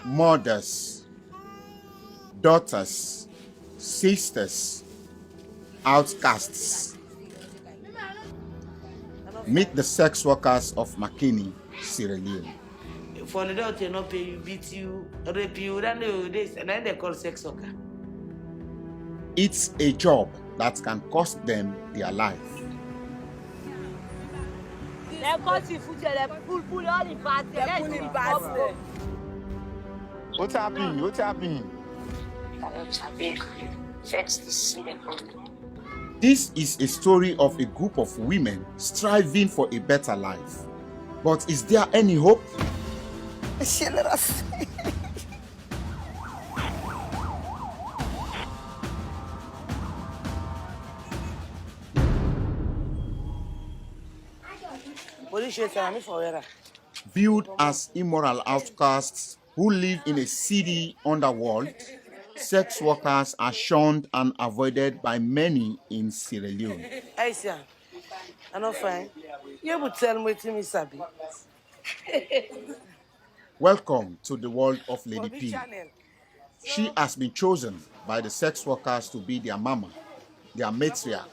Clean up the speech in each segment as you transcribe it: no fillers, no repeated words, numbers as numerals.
mothers, daughters, sisters, outcasts. Meet the sex workers of Makeni, Sierra Leone. For the adult, they not pay you, beat you, rape you, then this, and then they call sex worker. It's a job that can cost them their life. What's happening? What's happening? This is a story of a group of women striving for a better life. But is there any hope? Viewed as immoral outcasts who live in a seedy underworld, sex workers are shunned and avoided by many in Sierra Leone. I see. I'm not fine. You would tell me to me, Sabi. Welcome to the world of Lady P. She has been chosen by the sex workers to be their mama, their matriarch.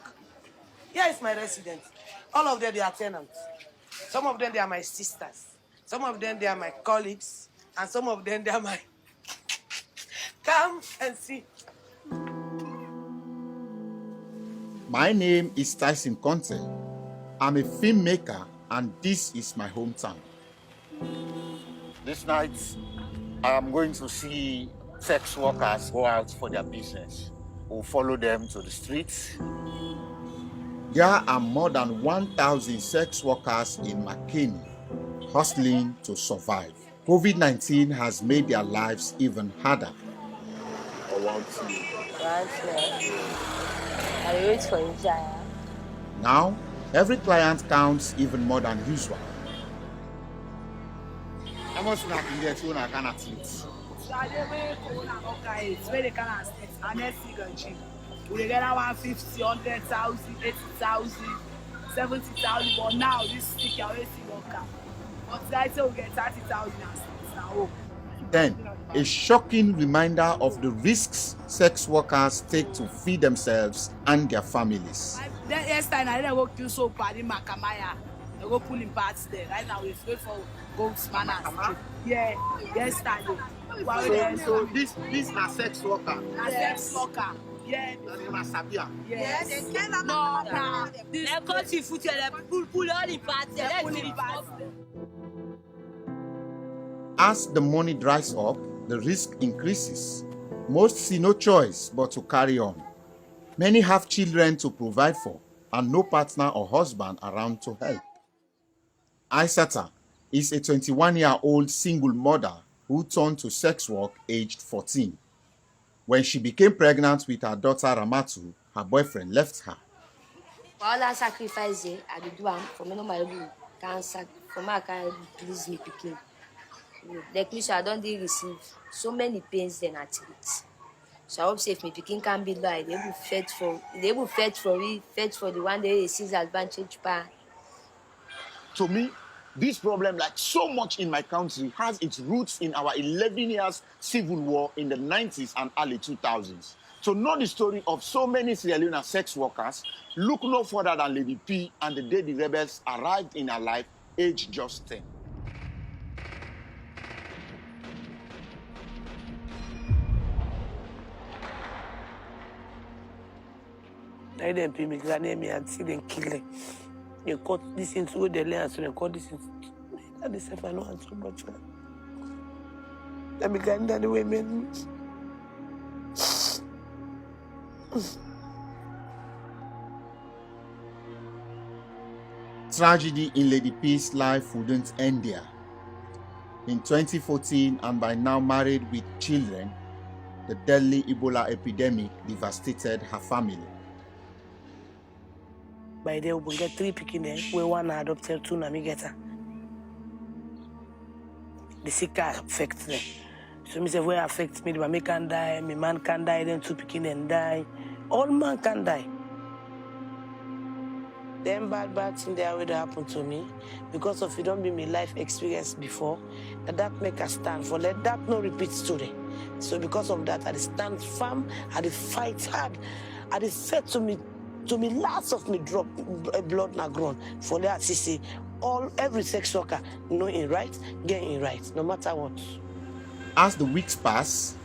Here is my resident. All of them, they are tenants. Some of them, they are my sisters. Some of them, they are my colleagues. And some of them, they are my... Come and see. My name is Tyson Conte. I'm a filmmaker and this is my hometown. This night, I am going to see sex workers go out for their business. We'll follow them to the streets. There are more than 1,000 sex workers in Makeni hustling to survive. COVID-19 has made their lives even harder. I want to. I wait for you, Jaya. Now, every client counts even more than usual. I must not get one I cannot eat. We get 150, 100,000, 80,000, 70,000, but now this stick you're waiting worker. But I say we get 30,000 now. Then, a shocking reminder of the risks sex workers take to feed themselves and their families. Then yesterday I didn't go kill so bad in Makamaya. They go pulling parts there. Right now we wait for Goldsman and yeah, yesterday. So this are sex worker. Sex worker. Yeah. Yes. No. They cut you foot and pull all the parts. As the money dries up, the risk increases. Most see no choice but to carry on. Many have children to provide for and no partner or husband around to help. Aisata is a 21-year-old single mother who turned to sex work aged 14. When she became pregnant with her daughter Ramatu, her boyfriend left her. For all that sacrifice, I do for me no my cancer, for my can please me picking. Like me, so I don't receive so many pains than at it. So I hope if me picking can be like they will fetch for the one day sees advantage par. To me, this problem, like so much in my country, has its roots in our 11 years civil war in the 90s and early 2000s. To know the story of so many Sierra Leone sex workers, look no further than Lady P and the day the rebels arrived in her life, aged just 10. I didn't pay me because I named me and see them kill them. You cut this into the land, so they cut this into. That is if I know how so much. Let me get that way, man. Tragedy in Lady P's life wouldn't end there. In 2014, and by now married with children, the deadly Ebola epidemic devastated her family. By then, we'll get 3 picking there. We want to adopt 2 na me get her. The sick can affect them. So me say, if we affect me, my can die, my man can die, then 2 picking and die. All man can die. Them bad thing there will happen to me because of it don't be my life experience before. That make a stand for let that no repeat story. So because of that, I stand firm, I fight hard, I fight to me last of me drop blood na ground for that see every sex worker know in right, get in right, no matter what. As the weeks pass,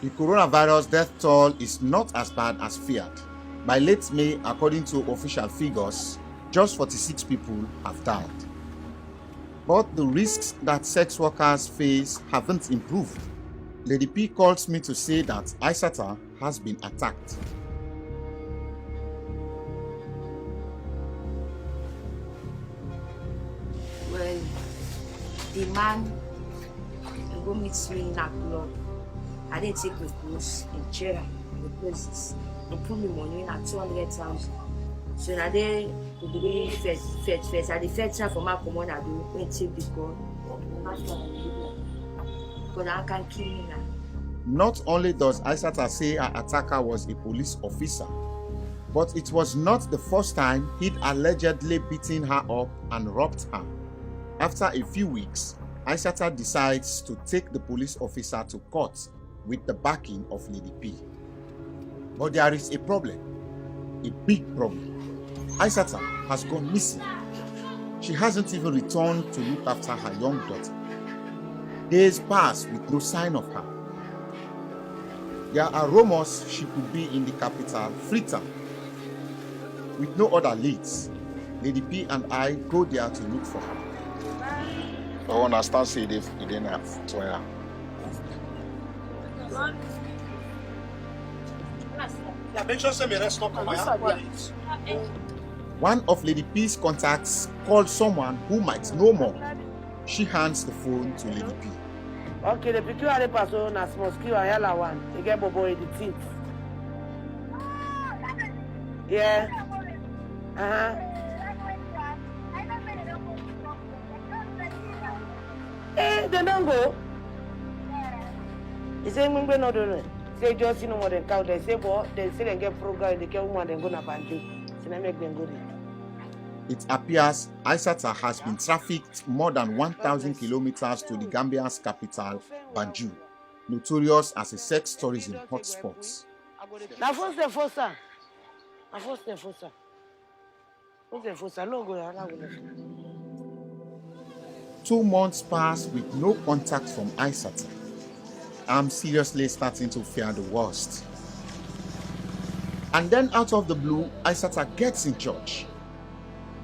the coronavirus death toll is not as bad as feared. By late May, according to official figures, just 46 people have died. But the risks that sex workers face haven't improved. Lady P calls me to say that Aissata has been attacked. Well, the man go meet me in a club. I didn't take the clothes in chair, the places. They put me money in at 200,000. So now they could be first. I the first time for my common I do when take the gun. Because I can't kill me now. Not only does Aissata say her attacker was a police officer, but it was not the first time he'd allegedly beaten her up and robbed her. After a few weeks, Aissata decides to take the police officer to court with the backing of Lady P. But there is a problem, a big problem. Aissata has gone missing. She hasn't even returned to look after her young daughter. Days pass with no sign of her. There are rumors she could be in the capital, Freetown. With no other leads, Lady P and I go there to look for her. I understand say they didn't have to her. One of Lady P's contacts called someone who might know more. She hands the phone to Lady P. Okay, the picture of the person as mosquito and yellow one. They get bobo in the teeth. Yeah. They don't go. He say, "Mungbe no do it." Say just no more than cow. They say, "Boy, they say they get program. They get woman. They go na banjo. So they make them go there." It appears Aissata has been trafficked more than 1,000 kilometers to the Gambia's capital, Banjul, notorious as a sex tourism hotspot. Now first the fossa. Now first the fossa. What's the fossa? No go there. 2 months pass with no contact from Aissata. I'm seriously starting to fear the worst. And then out of the blue, Aissata gets in church.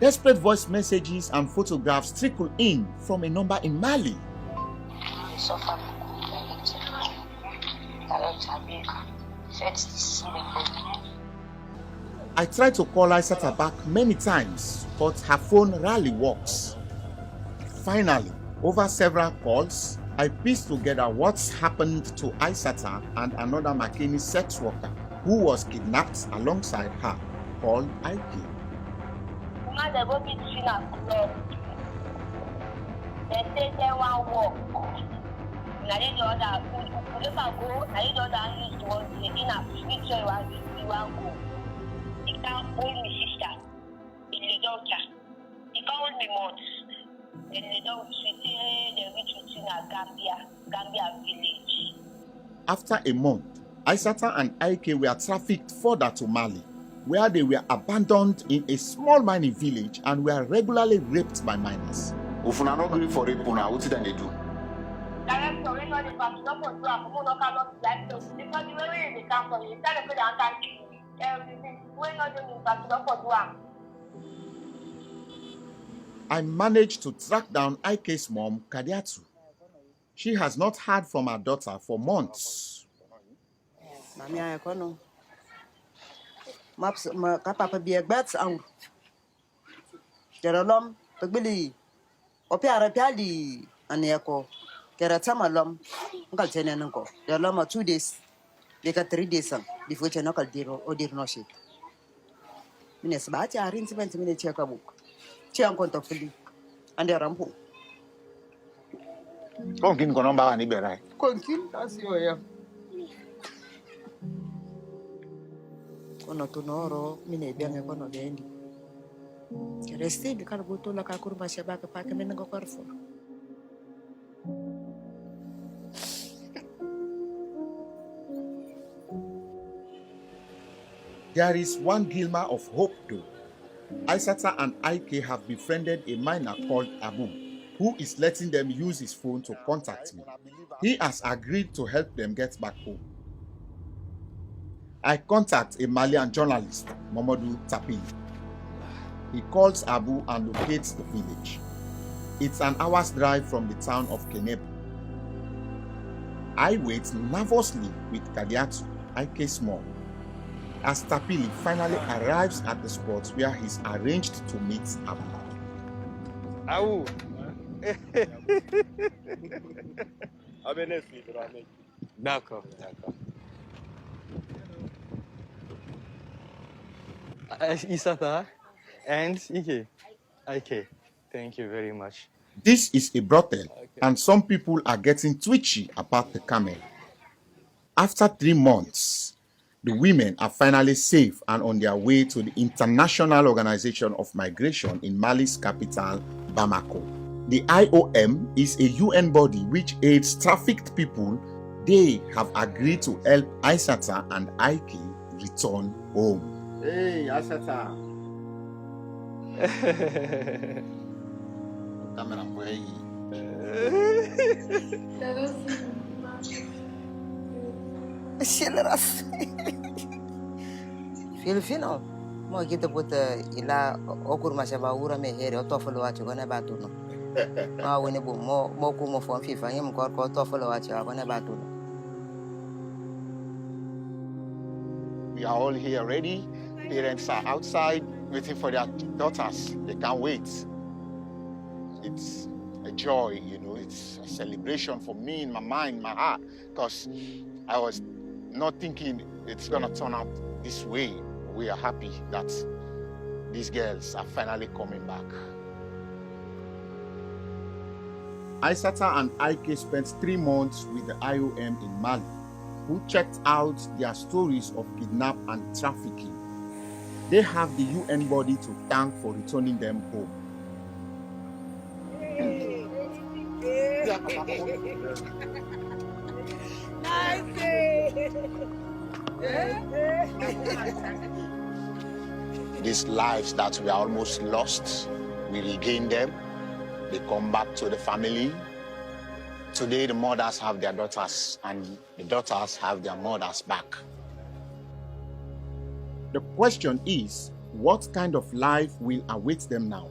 Desperate voice messages and photographs trickle in from a number in Mali. I tried to call Aissata back many times, but her phone rarely works. Finally, over several calls, I pieced together what's happened to Aissata and another Makeni sex worker who was kidnapped alongside her, called Ike. They go between a club. They say they want walk. Now they the other, if I go, now the other use the one in a picture you want go. He can't hold me sister. He's the doctor. He can't hold me months. And they don't they reach within a Gambia village. After a month, Aissata and Ike were trafficked further to Mali, where they were abandoned in a small mining village and were regularly raped by miners. If you not agree for rape, what did they do? I managed to track down Ike's mom, Kadiatu. She has not heard from her daughter for months. Maps kapapa bi egbet an derolom pegbeli opiara piali aneko kerata malom ngal tenen nko derolom 2 days de ka 3 days before che nokal diro odir no shit mines ba ti arrangement mine che ka book che an konto fili ande rampo Konkin ko number ni berai. konkin asio ya kono tunoro mine biange kono dendi Resti di kalau butuh lah kakur masih bagai pakai menengok korfo. There is one glimmer of hope though. Aisata and Ike have befriended a miner called Abu, who is letting them use his phone to contact me. He has agreed to help them get back home. I contact a Malian journalist, Mamadou Tapili. He calls Abu and locates the village. It's an hour's drive from the town of Keneb. I wait nervously with Kadiatu, Ike's mom, as Tapili finally arrives at the spot where he's arranged to meet Abu. Abu. D'accord. Isata and Ike. Thank you very much. This is a brothel, and some people are getting twitchy about the camel. After 3 months, the women are finally safe and on their way to the International Organization of Migration in Mali's capital, Bamako. The IOM is a UN body which aids trafficked people. They have agreed to help Aisata and Ike return home. Hey, Aisata. Camera boy. Filipino. Mo kita puta ila okur masih baura me here otofolo wacho kone batuno. Ma wene bo mo kumo fon FIFA yem kor ko otofolo wacho kone batuno. We are all here ready. Parents are outside waiting for their daughters. They can't wait. It's a joy, you know, it's a celebration for me in my mind, my heart, because I was not thinking it's gonna turn out this way. We are happy that these girls are finally coming back. Aisata and Ike spent 3 months with the IOM in Mali, who checked out their stories of kidnap and trafficking. They have the UN body to thank for returning them home. These lives that we are almost lost, we regain them. They come back to the family. Today, the mothers have their daughters, and the daughters have their mothers back. The question is, what kind of life will await them now?